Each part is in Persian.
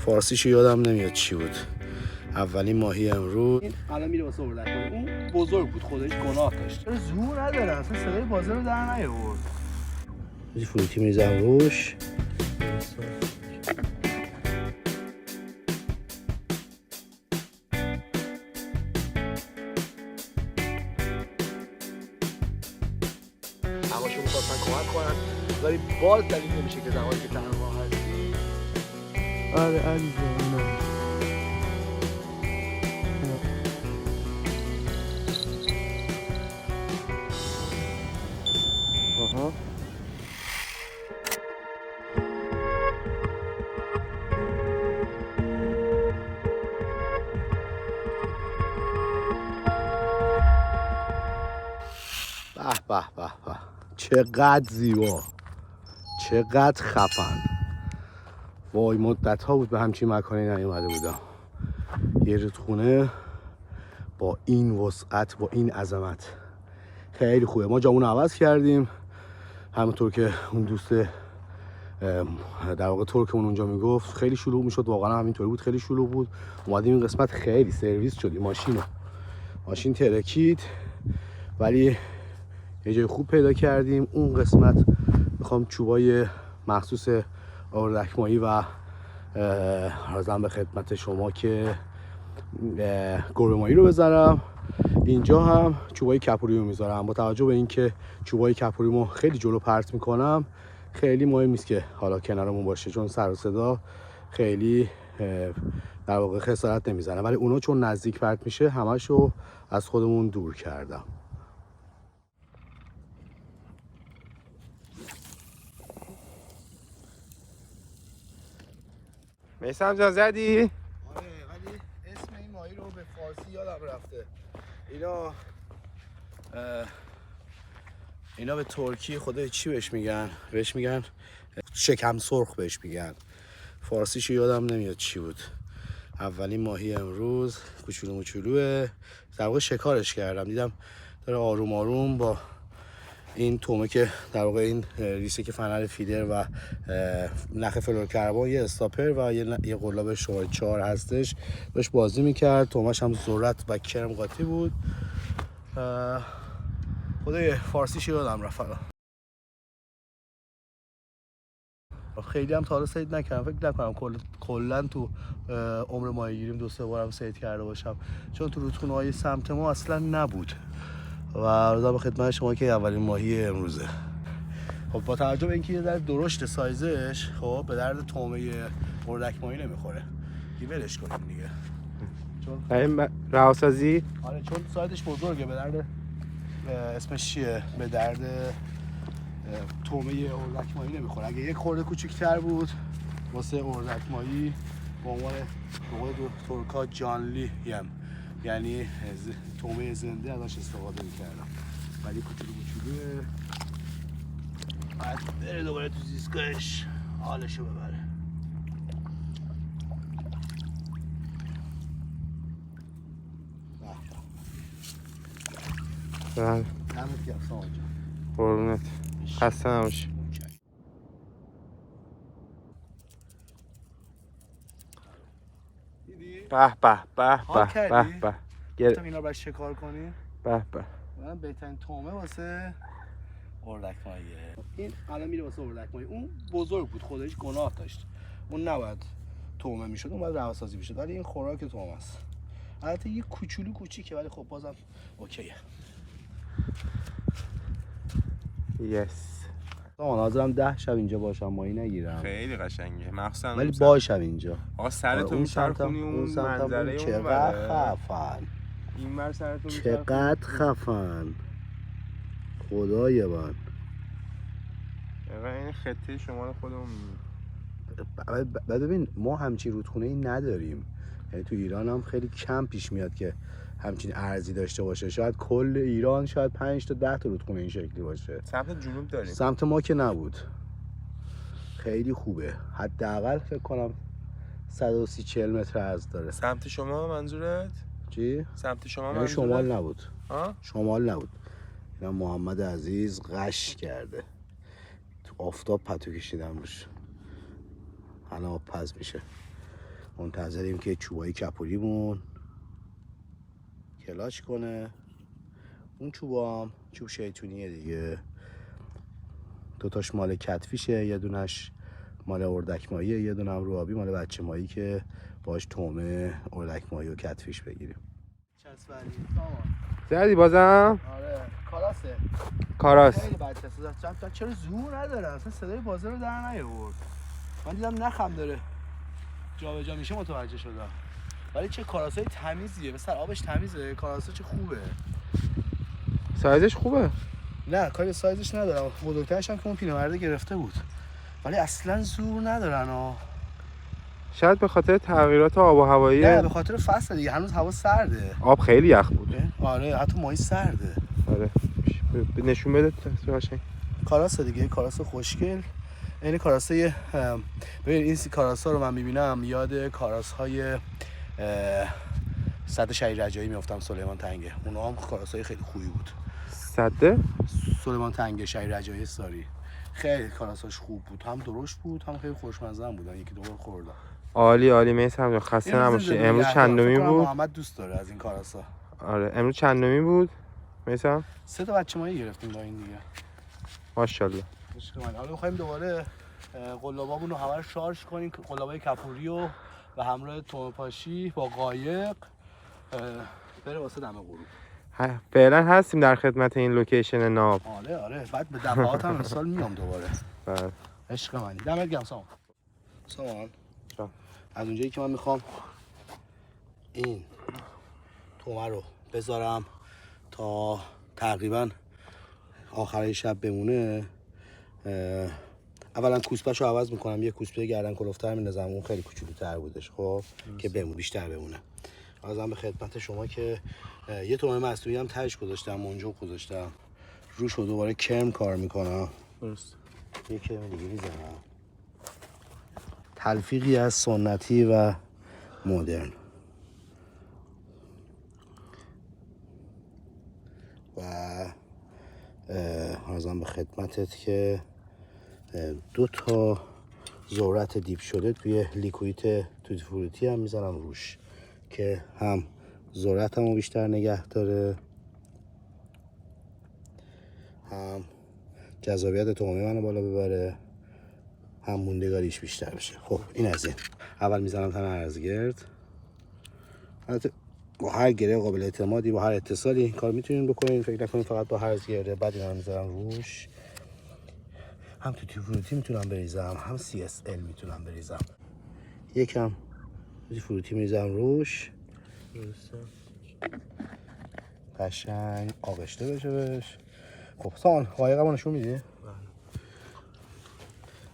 فارسیشو یادم نمیاد چی بود. اولین ماهی امروز. این الان میره واسه اردک ماهی. اون بزرگ بود، خودش گناه داشت. زور نداره، اصلا صدای بازه رو در نیاورد. یه فروتی میزم روش. هماشون میخواستن کمک کنن ولی باز دلیل نمیشه که زمانی که تنها هستی. آره عزیزم اینو آها به به به به، چقدر زیبا، چقدر خفن. وای مدت ها بود به همچین مکانی نیومده بودم. یه رودخونه با این وسعت، با این عظمت، خیلی خوبه. ما جامون عوض کردیم همونطور که اون دوست در واقع ترکمون اونجا میگفت. خیلی شلوغ میشد، واقعا همینطوری بود، خیلی شلوغ بود. اومدیم این قسمت خیلی سرویس شدیم، ماشین ترکید ولی یه جای خوب پیدا کردیم. اون قسمت میخوام چوبای مخصوص اردک ماهی و عرضم به خدمت شما که گربه ماهی رو بذارم. اینجا هم چوبای کپوری رو میذارم. با توجه به اینکه چوبای کپوریمو خیلی جلو پرت میکنم، خیلی مهم نیست که حالا کنارمون باشه، چون سر و صدا خیلی در واقع خسارت نمیزنه. ولی اونا چون نزدیک پرت میشه همشو از خودمون دور کردم. میثم جان زدی؟ آره ولی اسم این ماهی رو به فارسی یادم رفته. اینا به ترکی خدای چی بهش میگن؟ بهش میگن شکم سرخ بهش میگن. فارسیشو یادم نمیاد چی بود. اولین ماهی امروز، کوچولو موچولوه. در واقع شکارش کردم، دیدم داره آروم آروم با این تومه که در واقع این ریسه که فنر فیدر و نخ فلورکربن، یه استاپر و یه قلاب شماره 4 هستش، داشت بازی میکرد. تومش هم ذرت و کرم قاطی بود. خدای فارسیش یادم رفت. خیلی هم تا حالا صید نکردم، فکر نکنم کلا تو عمر ماهیگیریم 2-3 بارم صید کرده باشم، چون تو رودخونه‌های سمت ما اصلا نبود. و عرضم به خدمت شما که اولین ماهی امروزه. خب با توجه به اینکه یه ذره درشت سایزش، خب به درد تومه اردک ماهی نمیخوره، دیگه ولش کنیم دیگه. این رهاسازی؟ آره چون سایزش بزرگه، به درد اسمش چیه، به درد تومه اردک ماهی نمیخوره. اگه یک خورده کوچیک‌تر بود واسه اردک ماهی به عنوان ترکا جانلی یعنی تومه زنده ازش استفاده میکردم، ولی کوچولو کوچولوه. باید بره دوباره تو زیستگاهش حالشو ببره. بله دمت گرم سامان جان. قربونت، خسته نباشی. دیدی؟ به به به حال به کردی؟ به به. گفتم اینا رو باید شکار کنی. به به. من بهترین تومه واسه اردک ماهیه. این الان میره واسه اردک ماهی. اون بزرگ بود، خودش گناه داشت، اون نباید تومه میشد، اون باید رهاسازی میشد. ولی این خوراک تومه است. البته یه کوچولو کوچیکه ولی خب بازم اوکیه. یس. حاضرم 10 شب اینجا باشم ماهی نگیرم. خیلی قشنگه مخصوصا ولی باشم اینجا. آقا سرتو میچرخونی اون منظره اون چقدر خفن، این بر سرتو چقدر خفن، خدای من. این خطه شمال خودمون. بعد ببین ما همچین رودخونه ای نداریم، یعنی تو ایران هم خیلی کم پیش میاد که همچین ارزی داشته باشه. شاید کل ایران شاید 5 تا 10 تا رودخونه این شکلی باشه. سمت جنوب داریم، سمت ما که نبود. خیلی خوبه، حداقل فکر کنم 130-40 متر عرض داره. سمت شما منظورت؟ چی؟ سمت شما یعنی منظورت؟ شمال نبود. ها؟ شمال نبود. اینا محمد عزیز قش کرده، تو آفتاب پتو کشیدم روش، الان پز میشه. منتظریم که چوبای کپوریمون کلاچ کنه. اون چوبا هم چوب شیطونیه دیگه، دوتاش مال کتفیشه، یه دونش مال اردک ماهیه، یه دونه هم رو آبی مال بچه ماهی که باش تومه اردک ماهی و کتفیش بگیریم. چسبری سامان. زدی بازم؟ آره کاراسه. کاراس. خیلی بچه است. چرا زور نداره؟ اصلا صدای بازه رو در نیاورد. من دیدم نخم داره جابجا میشه متوجه شدم. ولی چه کاراسای تمیزیه، مثلا آبش تمیزه، کاراسا چه خوبه. سایزش خوبه. نه کاری سایزش ندارم، بزرگترش هم که اون پیرمرده گرفته بود، ولی اصلا زور ندارن ها. شاید به خاطر تغییرات آب و هوایی. نه به خاطر فصل دیگه، هنوز هوا سرده. آب خیلی یخ بود. آره حتی ماهی سرده. آره نشون بده قشنگ. کاراس دیگه، کاراس خوشگل. این کاراسای ببین این کاراسا رو من میبینم یاد کاراس‌های صد شهید رجایی میافتم، سلیمان تنگه. اونا هم کاراسای خیلی خوبی بود. صده؟ سلیمان تنگه شهید رجایی ساری خیلی کاراساش خوب بود، هم درشت بود هم خیلی خوشمزه بودن. یکی دو بار خوردم. عالی میثم جان، خسته نباشی. امروز چندمی بود؟ محمد دوست داره از این کاراسا. آره امروز چندمی بود میثم؟ 3 تا بچه ماهی گرفتیم با این دیگه. ماشاءالله. حالا می‌خوایم دوباره قلابامون رو همه رو شارژ کنیم، قلابای کپوری و به همراه تومپاشی با قایق بره واسه دم غروب. فعلا هستیم در خدمت این لوکیشن ناب. آره بعد به دفعات هم امسال میام دوباره. بله عشق منی. دمت گرم سامان. از اونجایی که من میخوام این تومه رو بذارم تا تقریبا آخرای شب بمونه، اولا کوسپش رو عوض میکنم، یه کوسپه گردن کلفتر میندازم، اون خیلی کوچولوتر بودش خب که بمونه بیشتر بمونه. عرضم به خدمت شما که یه تومه مصنوعی هم تهش گذاشتم، منجوق گذاشتم روش رو دوباره کرم کار میکنم. درست. یه کرم دیگه میزنم، تلفیقی از سنتی و مدرن. و عرضم به خدمتت که 2 تا ذرت دیپ شده توی لیکویت توتی فروتی هم میزنم روش که هم ذرتمو بیشتر نگه داره، هم جذابیت تومه منو بالا ببره، هم موندگاریش بیشتر بشه. خب این از این. اول میزنم تن هرزگرد. البته با هر گره قابل اعتمادی، با هر اتصالی این کار میتونین بکنین، فکر نکنین فقط با هرزگرده. بعد اینا رو میذارم روش. هم توتی فروتی میتونم بریزم، هم CSL میتونم بریزم. یکم توتی فروتی میریزم روش، قشنگ آغشته بشه بهش. خب سامان قایقمو نشون میدی؟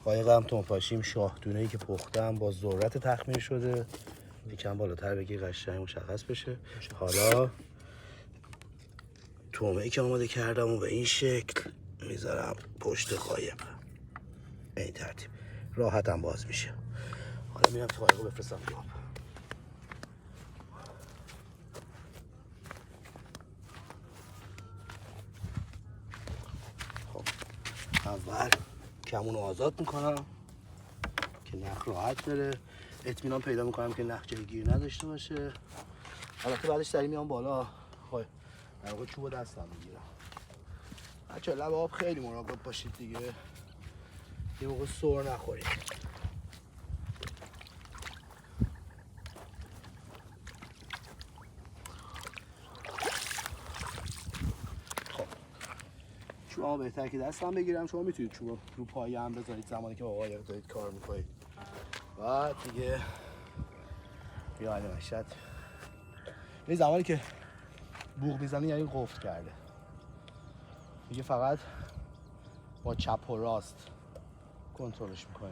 قایقم تومپاشیم شاهدونه‌ای که پختم با ذرت تخمیر شده، یکم بالاتر بگی قشنگ مشخص بشه. حالا تومه‌ای که آماده کردم و به این شکل میذارم پشت قایق، به این ترتیب راحتم باز میشه. حالا میرم تو قایقو بفرستم تو آب. خب اول کمونو آزاد میکنم که نخ راحت بره، اطمینان پیدا میکنم که نخ جای گیر نداشته باشه. البته بعدش سری میام بالا، خب در واقع چوبو دستم میگیرم. بچه لب آب خیلی مراقب باشید دیگه، یه موقع سر نخورید. خب چوبو بهتر که دستم بگیرم. شما میتونید چوبو رو پایه هم بذارید زمانی که با قایق دارید کار میکنید. بعد دیگه بیا علی مشهد، این زمانی که بوق میزنی یعنی قفل کرده دیگه، فقط با چپ و راست کنترلش میکنه.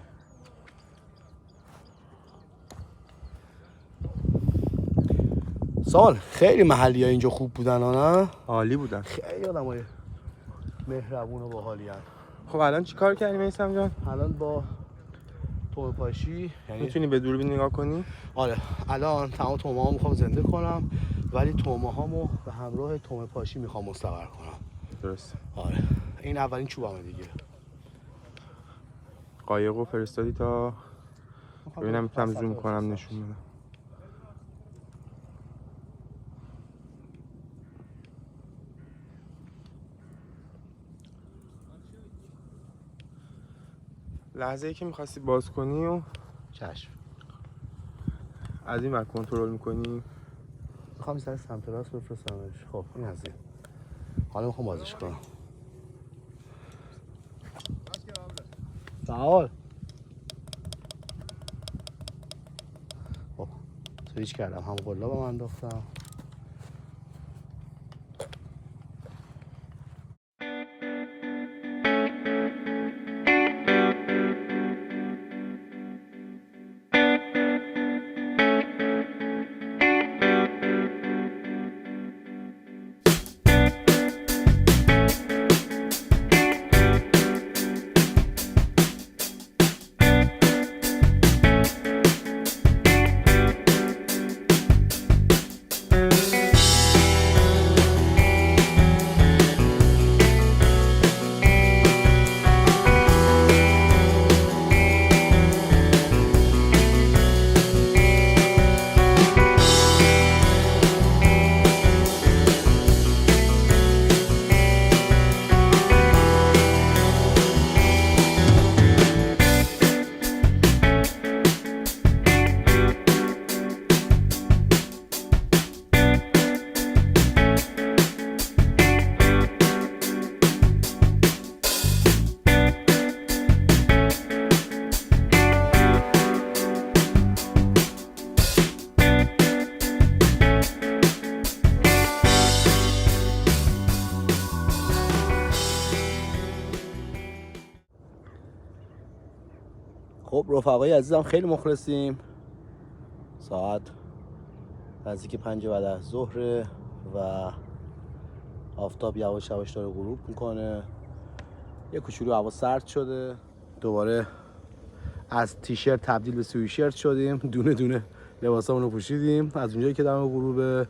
سال خیلی محلی ها اینجا خوب بودن ها، نه؟ عالی بودن. خیلی آدمای مهربون و باحالی هستن. خب الان چی کار کردی میثم جان؟ الان با تومپاشی میتونی به دوربین نگاه کنی؟ آره الان تمام تومه ها میخوام زنده کنم، ولی تومه هامو به همراه تومپاشی میخوام مستقر کنم. درست. آره این اولین چوبمه دیگه. قایقو فرستادی تا ببینم میتونم زوم کنم نشون بدم. لحظه ای که میخواستی باز کنی و چشم. از این ور کنترل میکنی. میخوام این سمت راست بفرستمش. خب این از این. حالا میخوام بازش کنم. فعال. خب سویچ کردم، هم قلابم انداختم. خب رفقای عزیزم خیلی مخلصیم. ساعت نزدیک 5 بعد از ظهر و آفتاب یواش یواش داره غروب میکنه. یه کوچولو هوا سرد شده. دوباره از تیشرت تبدیل به سویشرت شدیم. دونه دونه لباسامون رو پوشیدیم. از اونجایی که دم غروب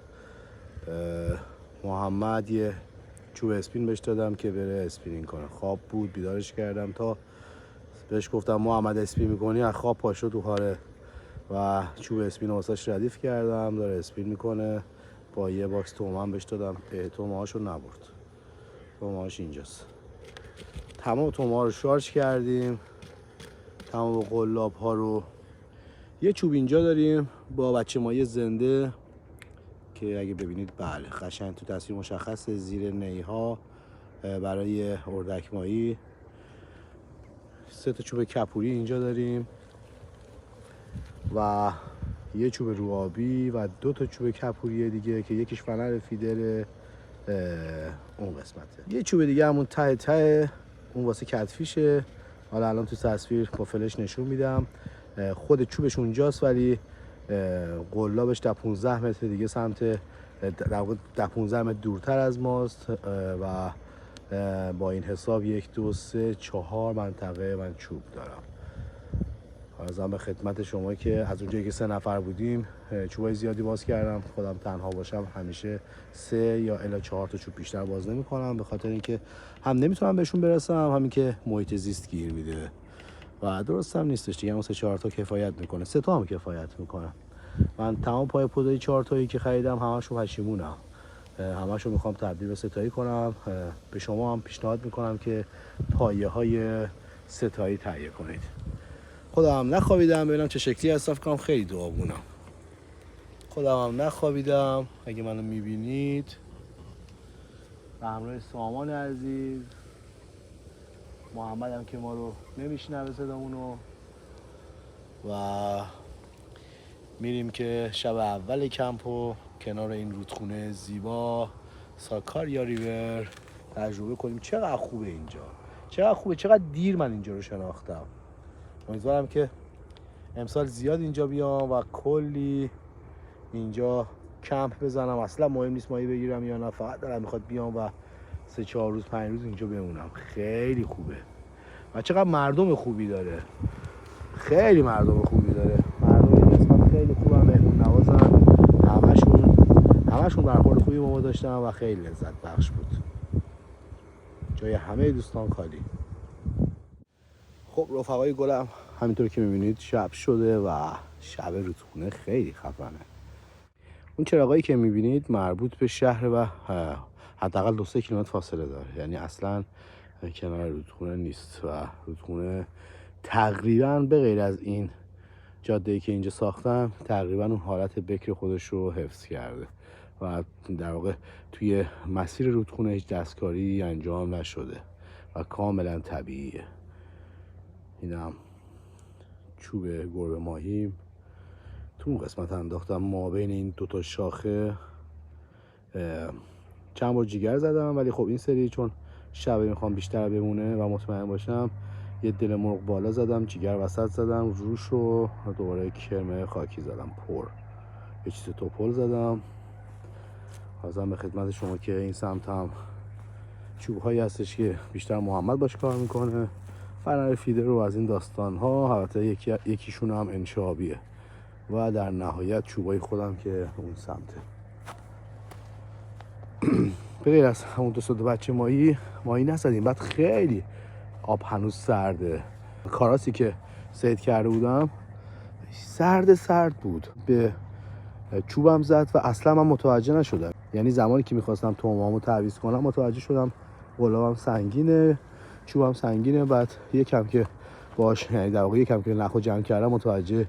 محمد یه چوب اسپین بهش دادم که بره اسپینینگ کنه. خواب بود بیدارش کردم تا بهش گفتم محمد اسپین میکنی، از خواب پا شد و هاره و چوب اسپین واسش ردیف کردم. داره اسپین میکنه. با یه باکس تومن بهش دادم. تومهاشو نبرد. تومهاش اینجاست. تمام تومه رو شارژ کردیم. تمام قلاب ها رو. یه چوب اینجا داریم با بچه مایه زنده که اگه ببینید بله قشنگ تو تصویر مشخصه، زیر نیها برای اردک ماهی. 3 تا چوب کپوری اینجا داریم و یه چوب روآبی و 2 تا چوب کپوری دیگه که یکیش فنر فیدر اون قسمته. یه چوب دیگه همون ته اون واسه کتفیشه. حالا الان تو تصویر با فلش نشون میدم. خود چوبش اونجاست ولی قلابش در 15 متر دیگه سمت در 15 متر دورتر از ماست و با این حساب 1 2 3 4 منطقه من چوب دارم. عرضم به خدمت شما که از اونجایی که 3 نفر بودیم چوبای زیادی باز کردم. خودم تنها باشم همیشه 3 یا الی 4 تا چوب بیشتر باز نمی کنم، به خاطر اینکه هم نمیتونم بهشون برسم، همین که محیط زیست گیر میده و درست هم نیستش دیگه. اون 3 4 تا کفایت میکنه، 3 تا هم کفایت میکنه. من تمام پای پودای 4 تایی که خریدم همشون پشیمونم. همشون میخوام تبدیل به 3 تایی کنم. به شما هم پیشنهاد میکنم که پایه های 3 تایی تهیه کنید. خودم هم نخوابیدم ببینم چه شکلی هستم. فکر کنم خیلی دعاگونم. خودم هم نخوابیدم. اگه منو میبینید به همراه سامان عزیز، محمد هم که ما رو نمیشنوه صدامونو، و میریم که شب اول کمپو کنار این رودخونه زیبا ساکاریا ریور تجربه کنیم. چقدر خوبه اینجا، چقدر خوبه، چقدر دیر من اینجا رو شناختم. امیدوارم که امسال زیاد اینجا بیام و کلی اینجا کمپ بزنم. اصلا مهم نیست ماهی بگیرم یا نه، فقط دارم میخواد بیام و 3 4 روز 5 روز اینجا بمونم. خیلی خوبه و چقدر مردم خوبی داره. خیلی مردم خوبی داره. مردم این قسمت خیلی خوبن، مهمون نوازن. همشون برخورد خوبی با ما داشتن و خیلی لذت بخش بود. جای همه دوستان خالی. خب رفقای گلم، همینطور که میبینید شب شده و شب رودخونه خیلی خفنه. اون چراغایی که میبینید مربوط به شهر و حداقل 2 3 کیلومتر فاصله داره، یعنی اصلا کنار رودخونه نیست و رودخونه تقریبا به غیر از این جاده‌ای که اینجا ساختن تقریبا اون حالت بکر خودش رو حفظ کرده و در واقع توی مسیر رودخونه هیچ دستکاری انجام نشده و کاملا طبیعیه. اینم چوب گربه ماهیم تو اون قسمت انداختم ما بین این دوتا شاخه. چند بار جیگر زدم ولی خب این سری چون شبه میخوام بیشتر بمونه و مطمئن باشم یه دل مرغ بالا زدم، جیگر وسط زدم، روش رو دوباره کرم خاکی زدم پر، یه چیز توپل زدم. حاضرم به خدمت شما که این سمت هم چوب هایی هستش که بیشتر محمد باش کار میکنه، فنر فیدر رو از این داستان ها، البته یکیشون هم انشابیه و در نهایت چوبای خودم که اون سمته. به غیر از همون دو بچه ماهی نزدیم. بعد خیلی آب هنوز سرده. کاراسی که صید کرده بودم سرد بود، به چوبم زد و اصلا من متوجه نشدم. یعنی زمانی که میخواستم تومامو تعویض کنم متوجه شدم قلابم سنگینه، چوبم سنگینه. بعد یکم که باش، یعنی در واقع یکم که نخو جمع کردم متوجه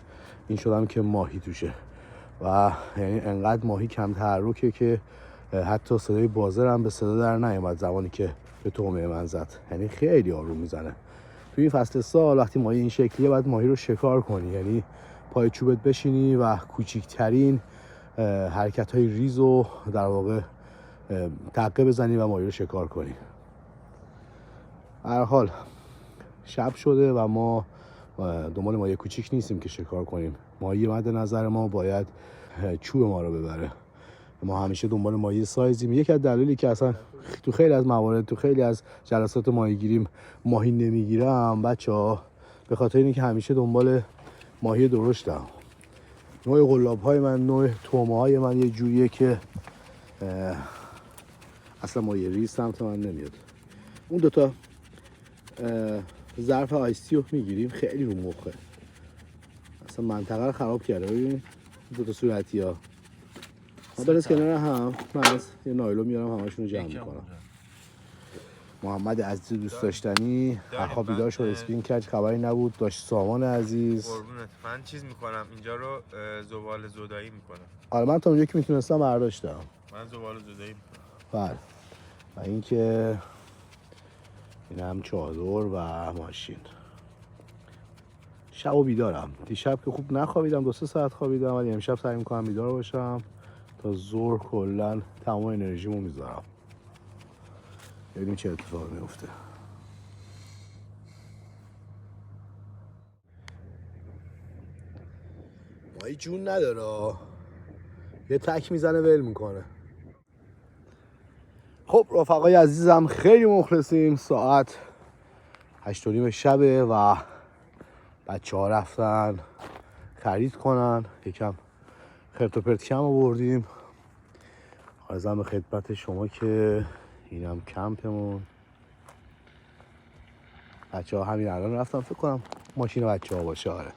این شدم که ماهی توشه و یعنی انقدر ماهی کم تحرکه که حتی صدای بازر هم به صدا در نیامد زمانی که به تومه من زد. یعنی خیلی آروم میزنه. توی این فصل سال وقتی ماهی این شکلیه باید ماهی رو شکار کنی، یعنی پای چوبت بشینی و کوچیکترین حرکت های ریز رو در واقع تقه بزنی و ماهی رو شکار کنی. هر حال شب شده و ما دنبال ماهی کوچیک نیستیم که شکار کنیم. ماهی مد نظر ما باید چوب ما رو ببره. ما همیشه دنبال ماهی سایزیم. یکی از دلایلی که اصلا تو خیلی از موارد تو خیلی از جلسات ماهیگیریم ماهی نمیگیرم بچه‌ها، به خاطر اینه که همیشه دنبال ماهی درشتم. نوع قلاب‌های من، نوع تومه‌های من یه جوریه که اصلا ماهی ریز سمت من نمیاد. اون دوتا ظرف آیسی رو میگیریم، خیلی رو مخه، اصلا منطقه رو خراب کرده. ببین دوتا صورتی ها برس کنار هم. من از یه نایلون میارم همشون رو جمع میکنم. محمد عزیز دوست داشتنی هرخواب بیدار شد اسپین کرد، خبری نبود. داشت سامان عزیز قربونت، من چیز میکنم اینجا رو زباله زدایی میکنم. آره من تا اونجا که میتونستم برداشتم. من زباله زدایی میکنم. بله. و اینکه این هم چادر و ماشین. شب و بیدارم. دیشب که خوب نخوابیدم، 2-3 ساعت خوابیدم، ولی امشب سعی میکنم بیدار باشم تا ظهر کلا تمام انرژیمو میذارم. ببینیم چه اتفاقی میفته. ماهی جون نداره، یه تک میزنه ول میکنه. خب رفقای عزیزم خیلی مخلصیم. ساعت 8:30 شبه و بچه ها رفتن خرید کنن، یکم خرت و پرت کم آوردیم. عرضم به خدمت شما که اینم کمپمون. بچه ها همین الان رفتن، فکر کنم ماشین بچه ها باشه. آره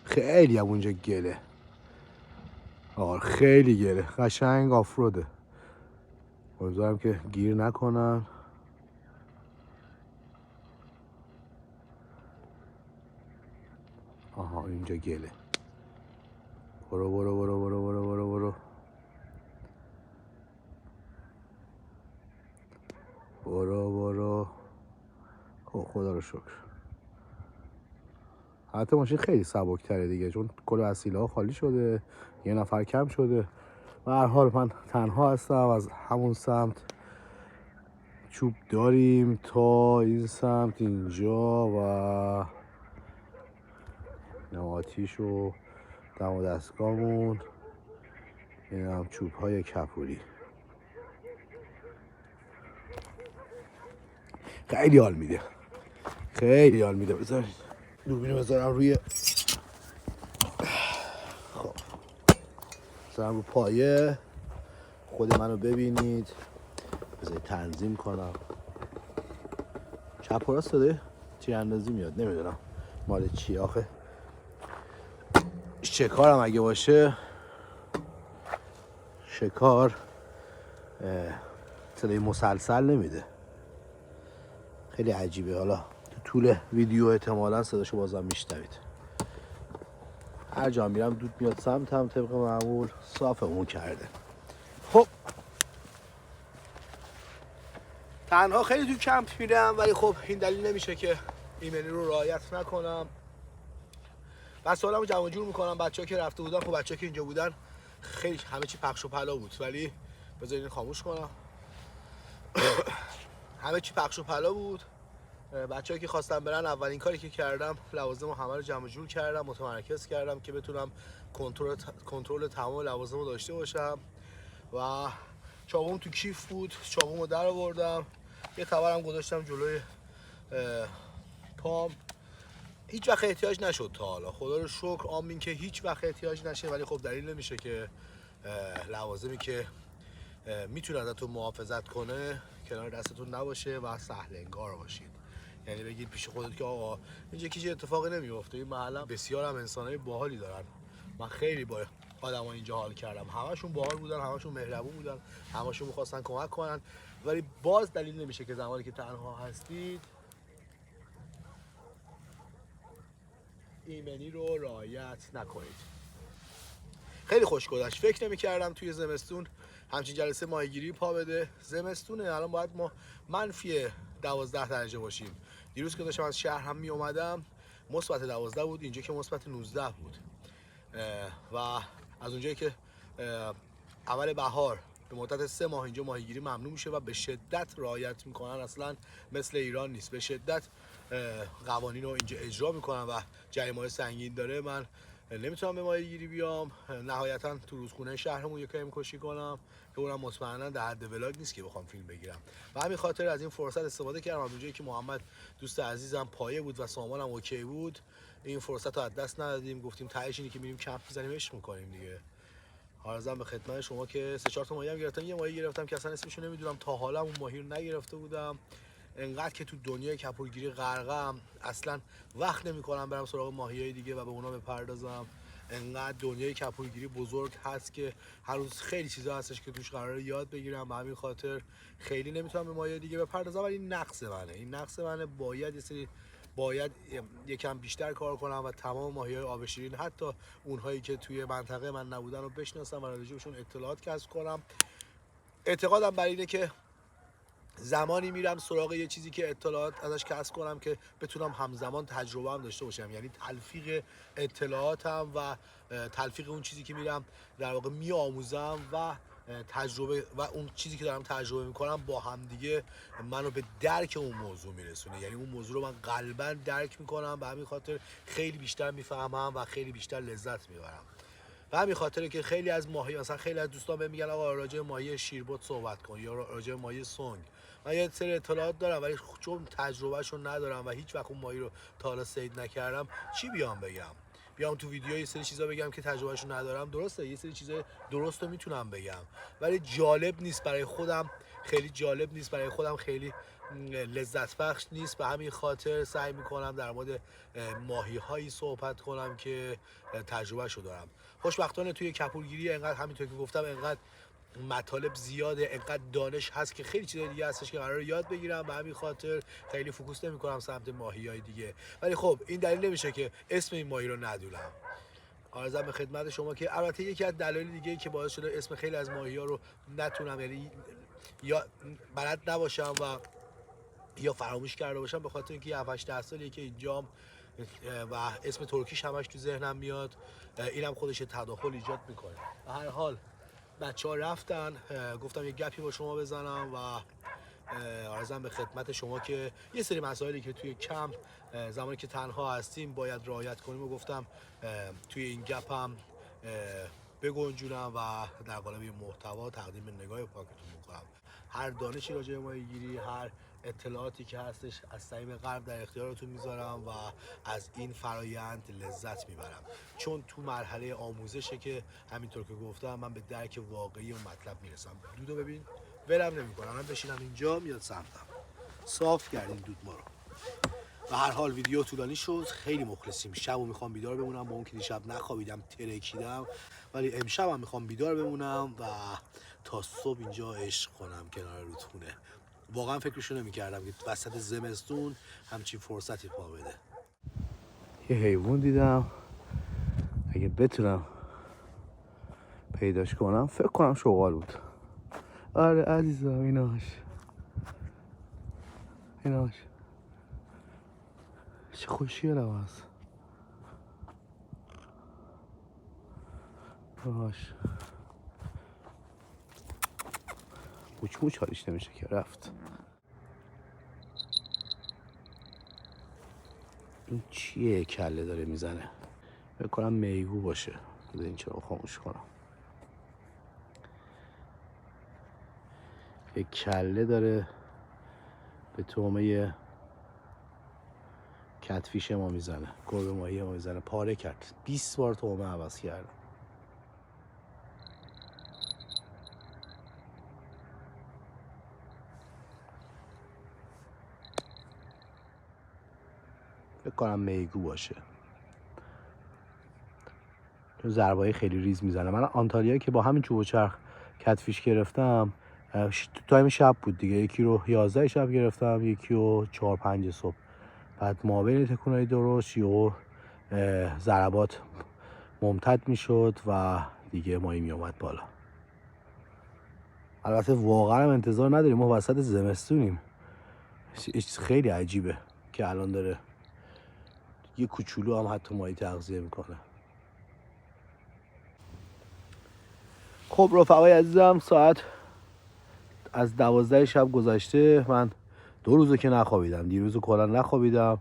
خیلی هم اونجا گله، آره خیلی گله، قشنگ آفروده. امیدوارم که گیر نکنن. آها اینجا گله. برو برو برو برو برو برو برو برو برو. خب خدا رو شکر. حتی ماشین خیلی سبک‌تره دیگه، چون کل وسیله ها خالی شده، یه نفر کم شده. و هر حال من تنها هستم. از همون سمت چوب داریم تا این سمت اینجا و آتیش و دم و دستگاهمون. این هم چوب های کپوری. خیلی حال میده، خیلی حال میده. بذارید دوربینو بذارم روی، خب بذارم رو پایه خود منو ببینید. بذارید تنظیم کنم. چپ و راست داده تیراندازی میاد، نمیدونم مال چی آخه. شکارم اگه باشه، شکار صدای مسلسل نمیده، خیلی عجیبه. حالا تو طول ویدیو احتمالاً صداشو بازم میشنوید. هر جا میرم دود میاد سمتم طبق معمول، صافمون کرده. خب تنها خیلی تو کمپ میرم، ولی خب این دلیل نمیشه که ایمنی رو رعایت نکنم. وسایلمو جمع جور میکنم. بچه‌ها که رفته بودن، خب بچه‌ها که اینجا بودن خیلی همه چی پخش و پلا بود، ولی بذارین خاموش کنم. همه چی پخش و پلا بود. بچه‌ها که خواستن برن، اولین کاری که کردم لوازم همه رو جمع جور کردم، متمرکز کردم که بتونم کنترل تمام لوازم رو داشته باشم. و چاقوم تو کیف بود، چاقومو در آوردم، یه تبرم گذاشتم جلوی پام. هیچ وقت احتیاج نشد تا حالا، خدا رو شکر، آمین که هیچ وقت احتیاج نشه، ولی خب دلیل نمیشه که لوازمی که میتونه ازتون محافظت کنه کنار دستتون نباشه و سهل انگار باشید. یعنی بگید پیش خودت که آقا اینجا هیچ اتفاقی نمیفته، این محله بسیار هم انسانای باحالی دارن. من خیلی با آدما اینجا حال کردم، همشون باحال بودن، همشون مهربون بودن، همشون می‌خواستن کمک کنن، ولی باز دلیل نمیشه که زمانی که تنها هستید ایمنی رو رعایت نکنید. خیلی خوش گذشت. فکر نمی‌کردم توی زمستون همچین جلسه ماهیگیری پا بده. زمستونه، الان باید ما منفی 12 درجه باشیم. دیروز که داشتم از شهر هم می اومدم مثبت 12 بود، اینجا که مثبت 19 بود. و از اونجایی که اول بهار به مدت 3 ماه اینجا ماهیگیری ممنوع میشه و به شدت رعایت میکنن، اصلا مثل ایران نیست، به شدت قوانین رو اینجا اجرا میکنن و جریمه‌های سنگین داره. من نمیتونم به ماهیگیری بیام، نهایتا تو رودخونه شهرمون یک کم کشی کنم که اونم مطمئنا در حد ولاگ نیست که بخوام فیلم بگیرم. و همین خاطر از این فرصت استفاده کردم. از اونجایی که محمد دوست عزیزم پایه بود و سامانم اوکی بود، این فرصت رو از دست ندادیم، گفتیم تهش اینی که میریم کمپ میزنیم عشق میکنیم دیگه. عرضم به خدمت شما که 3-4 تا ماهی هم گرفتم. یه ماهی گرفتم که اصلا اسمشو نمیدونم، تا حالا اون ماهی رو نگرفته بودم. انقدر که تو دنیای کپورگیری غرقم، اصلا وقت نمی‌کنم برم سراغ ماهیای دیگه و به اونا بپردازم. انقدر دنیای کپورگیری بزرگ هست که هر روز خیلی چیزا هستش که توش قراره یاد بگیرم. به همین خاطر خیلی نمیتونم به ماهیای دیگه بپردازم، ولی این نقص منه. این نقص منه. باید یکم بیشتر کار کنم و تمام ماهی‌های آب شیرین، حتی اونهایی که توی منطقه من نبودن رو بشناسم و راجعشون اطلاعات کسب کنم. اعتقادم بر اینه که زمانی میرم سراغ یه چیزی که اطلاعات ازش کسب کنم که بتونم همزمان تجربه هم داشته باشم، یعنی تلفیق اطلاعاتم و تلفیق اون چیزی که میرم در واقع میآموزم و تجربه و اون چیزی که دارم تجربه میکنم با هم دیگه منو به درک اون موضوع میرسونه. یعنی اون موضوع رو من قلباً درک میکنم، به همین خاطر خیلی بیشتر میفهمم و خیلی بیشتر لذت میبرم. و همین خاطره که خیلی از ماهی، مثلا خیلی از دوستان بهم میگن آقا راجع به ماهی شیربط صحبت کن یا راجع به ماهی سنگ. من یه سری اطلاعات دارم، ولی چون تجربهشو ندارم و هیچ وقت اون ماهی رو تا حالا صید نکردم، چی بیام بگم؟ بیام تو ویدیو یه سری چیزا بگم که تجربهشو ندارم؟ درسته یه سری چیزا درست رو میتونم بگم، ولی جالب نیست برای خودم، خیلی جالب نیست برای خودم، خیلی لذت بخش نیست. به همین خاطر سعی میکنم در مورد ماهی هایی صحبت کنم که تجربهشو دارم. خوشبختانه توی کپورگیری انقدر، همینطور که گفتم، انقدر مطالب زیاده، انقدر دانش هست که خیلی چیزای دیگه هستش که قراره یاد بگیرم. به همین خاطر خیلی فوکوس نمی‌کنم سمت ماهی‌های دیگه، ولی خب این دلیل نمیشه که اسم این ماهی رو ندونم. عرضم به خدمت شما که البته یکی از دلایل دیگه که باعث شده اسم خیلی از ماهی‌ها رو نتونم، یعنی یا بلد نباشم و یا فراموش کرده باشم، به خاطر اینکه 7-8 سالیه که اینجام و اسم ترکیش همش تو ذهنم میاد. اینم خودش تداخل ایجاد میکنه. به هر حال بچه‌ها رفتن، گفتم یه گپی با شما بزنم و عرضم به خدمت شما که یه سری مسائلی که توی کمپ زمانی که تنها هستیم باید رعایت کنیم و گفتم توی این گپم بگنجونم و در قالب یه محتوا تقدیم نگاه پاکتون میکنم. هر دانشی راجع به ماهیگیری، هر اطلاعاتی که هستش از صمیم قلب در اختیارتون میذارم و از این فرایند لذت میبرم، چون تو مرحله آموزشه که همینطور که گفتم من به درک واقعی و مطلب میرسم. دودو ببین ولم نمیکنم، من بشینم اینجا میاد سمتم. صاف کردیم دود ما رو. و هر حال ویدیو طولانی شد، خیلی مخلصیم. شبو میخوام بیدار بمونم، با اون که دیشب نخوابیدم ترکیدم، ولی امشب هم میخوام بیدار بمونم و تا صبح اینجا عشق کنم کنار رودخونه. واقعا فکرشو نمی‌کردم که وسط زمستون همچین فرصتی پا بده. یه حیوان دیدم اگه بتونم پیداش کنم فکر کنم شغال بود. آره عزیزم ایناش چه خوشگله هست. باش موچ حالیش نمیشه که رفت. این چیه کله داره میزنه؟ فکر کنم میگو باشه. بذار این چرا خاموش کنم. یک کله داره به تومه کتفیش ما میزنه، گربه ماهی ما میزنه. پاره کرد 20 بار تومه عوض کردم. فکر کنم میگو باشه چون ضربه‌های خیلی ریز میزنه. من آنتالیا که با همین چوب و چرخ کتفیش گرفتم تو تایم شب بود دیگه. یکی رو 11 شب گرفتم، یکی رو 4-5 صبح. بعد مابین تکونای درست یهو ضربات ممتد میشد و دیگه ماهی میومد بالا. البته واقعا انتظار نداریم، ما وسط زمستونیم. خیلی عجیبه که الان داره یه کوچولو هم حتی ماهی تغذیه میکنه. خب رفقای عزیزم، ساعت از 12 شب گذشته. من 2 روزه که نخوابیدم. دیروز کلا نخوابیدم،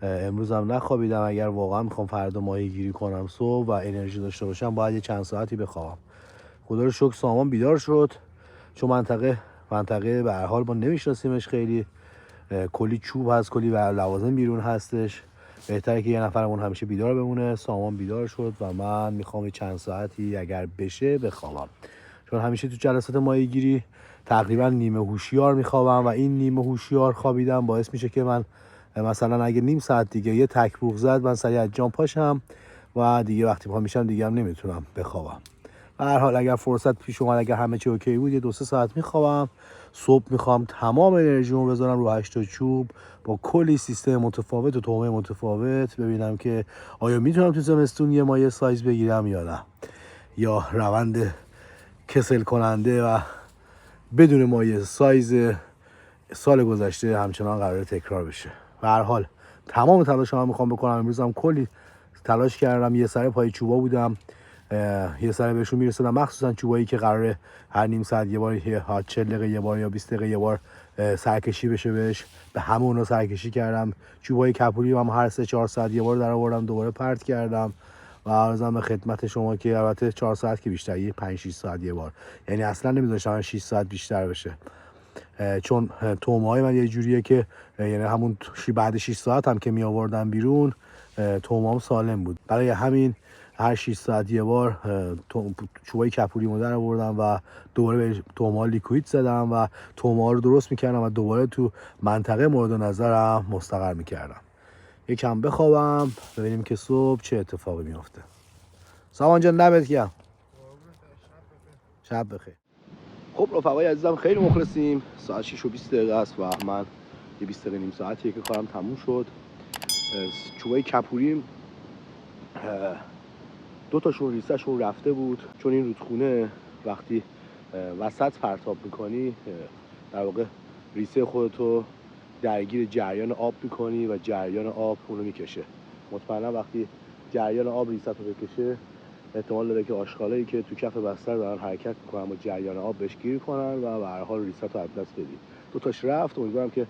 امروز هم نخوابیدم. اگر واقعا میخوام فردا ماهی گیری کنم صبح و انرژی داشته باشم باید یه چند ساعتی بخوابم. خدا رو شکر سامان بیدار شد، چون منطقه به هر حال ما نمیشناسیمش خیلی. کلی چوب هست، کلی لوازم بیرون هستش. بهتره که یه نفرمون همیشه بیدار بمونه. سامان بیدار شد و من میخوام چند ساعتی اگر بشه بخوابم، چون همیشه تو جلسات ماهیگیری تقریبا نیمه هوشیار میخوابم و این نیمه هوشیار خوابیدم باعث میشه که من مثلا اگه نیم ساعت دیگه یه تک بوق زد من سریع از جام پاشم و دیگه وقتی پا میشم دیگه هم نمیتونم بخوابم. به هر حال اگر فرصت پیش اومد، اگر همه چی اوکی بود، یه 2-3 ساعت میخوابم. صبح میخوام تمام انرژیمو بذارم رو 8 چوب با کلی سیستم متفاوت و تومه متفاوت، ببینم که آیا میتونم تو زمستون یه مایه سایز بگیرم یا نه، یا روند کسل کننده و بدون مایه سایز سال گذشته همچنان قراره تکرار بشه. به هر حال تمام تلاشمو میخوام بکنم. امروز هم کلی تلاش کردم، یه سر پای چوبا بودم، یه سر بهشون میرسیدم، مخصوصا چوبایی که قراره هر نیم ساعت یه بار، 40 دقیقه یه بار یا 20 دقیقه یه بار سرکشی بشه بهش. به همون رو سرکشی کردم. چوبای کپوری هم هر 3-4 ساعت یه بار در آوردم، دوباره پرت کردم و عرضم به خدمت شما که البته 4 ساعت که بیشتر، یه 5-6 ساعت یه بار، یعنی اصلا نمیذاشتم 6 ساعت بیشتر بشه، چون تومه‌های من یه جوریه که یعنی همون بعد 6 ساعت هم که می آوردم بیرون تومه‌ام سالم بود. برای همین هر 6 ساعت یه بار چوبای کپوری در آوردم و دوباره به تومه‌ها لیکوید زدم و تومه‌ها رو درست میکردم و دوباره تو منطقه مورد نظرم مستقر میکردم. یکم بخوابم ببینیم که صبح چه اتفاقی میفته. سامان جان دمت گرم. شب بخیر. خب رفقای عزیزم خیلی مخلصیم. ساعت 6:20 است و من یه 20 دقیقه نیم ساعتیه که کارم تموم شد. چوبای کپوریم 2 تاشون ریسه‌شون رفته بود، چون این رودخونه وقتی وسط پرتاب میکنی در واقع ریسه خودتو درگیر جریان آب میکنی و جریان آب اونو میکشه. مطمئنا وقتی جریان آب ریسه رو بکشه احتمال داره که آشغالایی که تو کف بستر دارن حرکت میکنن با جریان آب بهش گیر کنن و به هر حال ریسه رو از دست بدی. 2 تاش رفت. امیدوارم که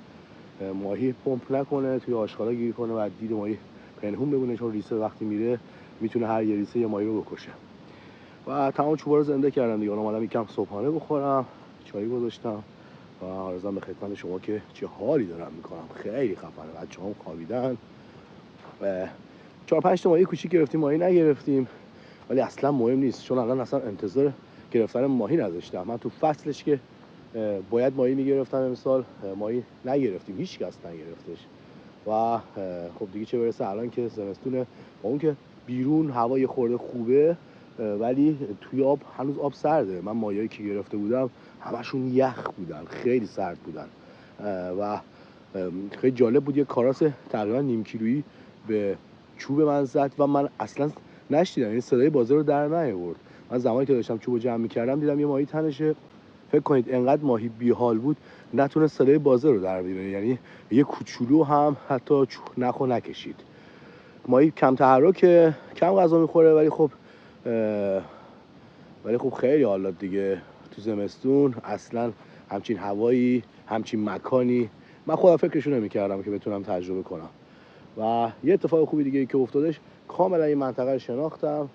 ماهی پمپ نکنه توی آشغالا گیر کنه و دید ماهی پنهون بمونه، چون ریسه وقتی میره میتونه هر یه ریسه یه ماهی رو بکشه. و تمام چوبا رو زنده کردم دیگه. اومدم یکم صبحانه بخورم، چای گذاشتم و عرضم به خدمت شما که چه حالی دارم میکنم. خیلی خفنه. بچه‌هام خوابیدن و 4-5 تا ماهی کوچیک گرفتیم، ماهی نگرفتیم، ولی اصلا مهم نیست، چون الان اصلا انتظار گرفتن ماهی نداشتم. من تو فصلش که باید ماهی میگرفتم امسال ماهی نگرفتیم، هیچ کس نگرفتش و خب دیگه چه برسه الان که زمستونه. با اون که بیرون هوای خورده خوبه ولی توی آب هنوز آب سرده. من ماهیایی که گرفته بودم همشون یخ بودن، خیلی سرد بودن و خیلی جالب بود. یه کاراس تقریبا نیم کیلویی به چوب من زد و من اصلا نشنیدم، این صدای بازه رو در نیاورد. من زمانی که داشتم چوبو جمع می‌کردم دیدم یه ماهی تنشه. فکر کنید انقدر ماهی بیحال بود نتونست صدای بازه رو در بیاره، یعنی یه کوچولو هم حتی نخو نکشید. ماهی کم تحرکه، کم غذا میخوره، ولی خب خیلی حالا دیگه تو زمستون اصلا همچین هوایی، همچین مکانی من خودم فکرشو نمی‌کردم که بتونم تجربه کنم. و یه اتفاق خوبی دیگه که افتادش، کاملا این منطقه رو شناختم،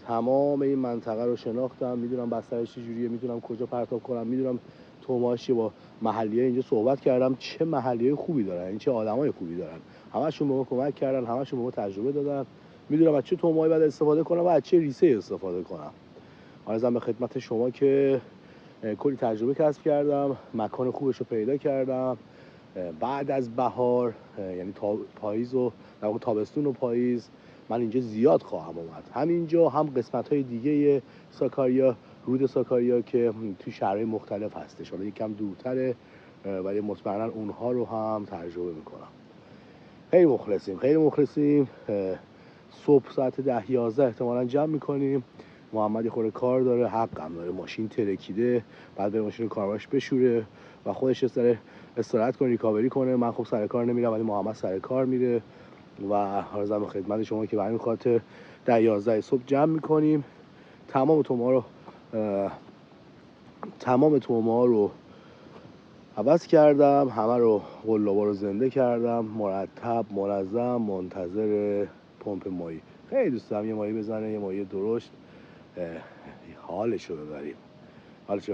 تمام این منطقه رو شناختم، میدونم بسترش چجوریه، میدونم کجا پرتاب کنم، میدونم توماش با محلیه اینجا صحبت کردم، چه محلیه خوبی دارن، این چه آدمای خوبی دارن، همشون به ما کمک کردن، همشون به ما تجربه دادن، میدونم از چه تومایی باید استفاده کنم و از چه ریسه استفاده کنم. عرضم به خدمت شما که کلی تجربه کسب کردم، مکان خوبش رو پیدا کردم. بعد از بهار، یعنی پاییز و در واقع تابستون و پاییز، من اینجا زیاد خواهم اومد. همینجا هم قسمت‌های دیگه ساکاریا، رود ساکاریا که تو شهرهای مختلف هستش، حالا یکم دورتره ولی مطمئنا اونها رو هم تجربه میکنم. خیلی مخلصیم. صبح ساعت 10-11 احتمالاً جمع میکنیم. محمد خورده کار داره، حقم داره، ماشین ترکیده، بعد به ماشین کارواش بشوره و خودش استراحت کنه، ریکاوری کنه. من خب سر کار نمیرم ولی محمد سر کار میره و عرضم به خدمت شما که به همین خاطر 10-11 صبح جمع میکنیم. تمام توم‌ها رو عوض کردم، همه رو قلابا رو زنده کردم، مرتب، منظم، منتظر پمپ ماهی. خیلی دوست دارم یه ماهی بزنه، یه ماهی درشت، حالش رو ببریم.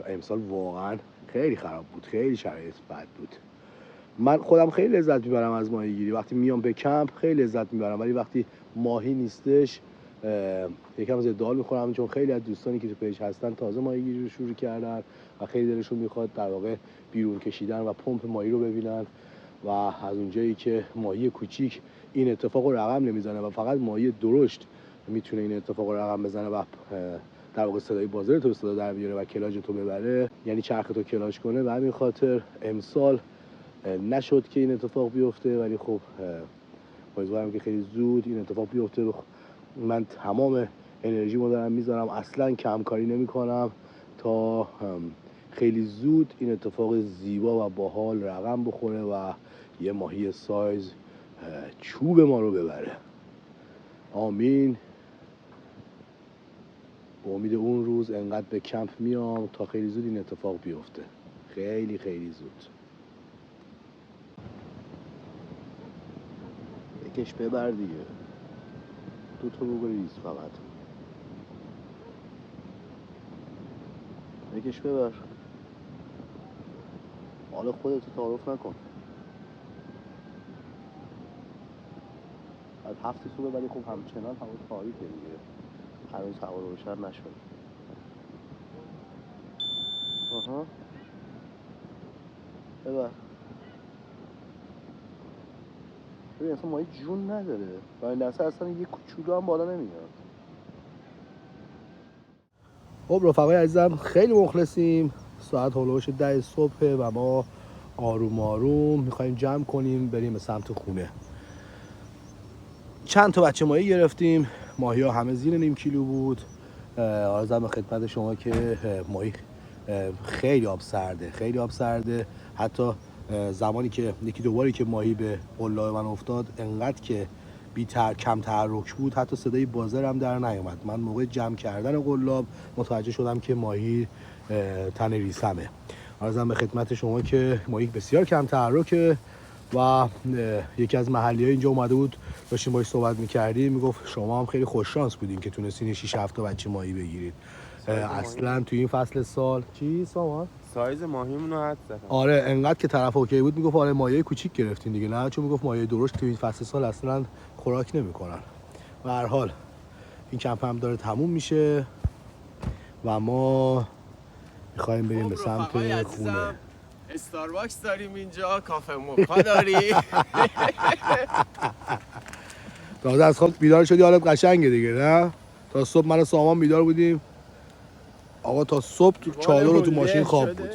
امسال واقعا خیلی خراب بود، خیلی شرایط بد بود. من خودم خیلی لذت میبرم از ماهی گیری، وقتی میام به کمپ خیلی لذت میبرم، ولی وقتی ماهی نیستش یکم زدال میخورم، چون خیلی از دوستانی که تو پیج هستن تازه ماهی گیری رو شروع کردن و خیلی دلشون میخواد در واقع بیرون کشیدن و پمپ ماهی رو ببینن و از اونجایی که ماهی کوچیک این اتفاق رو رقم نمیزنه و فقط ماهی درشت میتونه این اتفاق رو رقم بزنه و در واقع صدای بازار تو صدا در بیاره و کلاج تو ببره، یعنی چرخ تو کلاج کنه. و همین خاطر امسال نشد که این اتفاق بیفته، ولی خب امیدوارم که خیلی زود این اتفاق بیفته. من تمام انرژیمو دارم میذارم، اصلا کمکاری نمیکنم تا خیلی زود این اتفاق زیبا و باحال رقم بخوره و یه ماهی سایز چوب ما رو ببره. آمین. با امید اون روز انقدر به کمپ میام تا خیلی زود این اتفاق بیفته، خیلی زود. بکش ببر دیگه، 2 تا بگریز فقط، بکش ببر، حالا خودتو تعارف نکن. از 7 صبح ولی خب همچنان هوا تاریکه دیگه، هنوز هوا روشن نشد. آها ببر. ببین اصلا ماهی جون نداره و این دسته اصلا یه کوچولو هم بالا نمیاد. خب رفقای عزیزم خیلی مخلصیم. ساعت هلوش 10 صبح و ما آروم آروم میخوایم جمع کنیم بریم به سمت خونه. چند تا بچه ماهی گرفتیم، ماهی ها همه زیر نیم کیلو بود. عرضم به خدمت شما که ماهی خیلی آب سرده. حتی زمانی که یکی دوباری که ماهی به قلاب من افتاد انقدر که کم تحرک بود حتی صدای بازر هم در نیامد. من موقع جمع کردن قلاب متوجه شدم که ماهی تن ریسمه. عرضم به خدمت شما که ماهی بسیار کم تحرکه و یکی از محلی‌ها اینجا اومده بود، داشتیم باهاش صحبت می‌کردیم، میگفت شما هم خیلی خوش شانس بودین که تونستین 6-7 تا بچه ماهی بگیرید. اصلا تو این فصل سال چی سامان؟ سایز ماهیمون رو حد زدم. آره انقدر که طرف اوکی بود میگفت آره ماهی کوچیک گرفتین دیگه، نه چون میگفت ماهی درشت تو این فصل سال اصلا خوراک نمی‌کنن. به هر حال این کمپ هم داره تموم میشه و ما می‌خوایم بریم به سمت خونه. استارباکس داریم اینجا، کافه موکا داری. تازه از خواب بیدار شدی، حالت قشنگه دیگه نه؟ تا صبح من و سامان بیدار بودیم آقا، تا صبح تو چادر و تو ماشین خواب بود.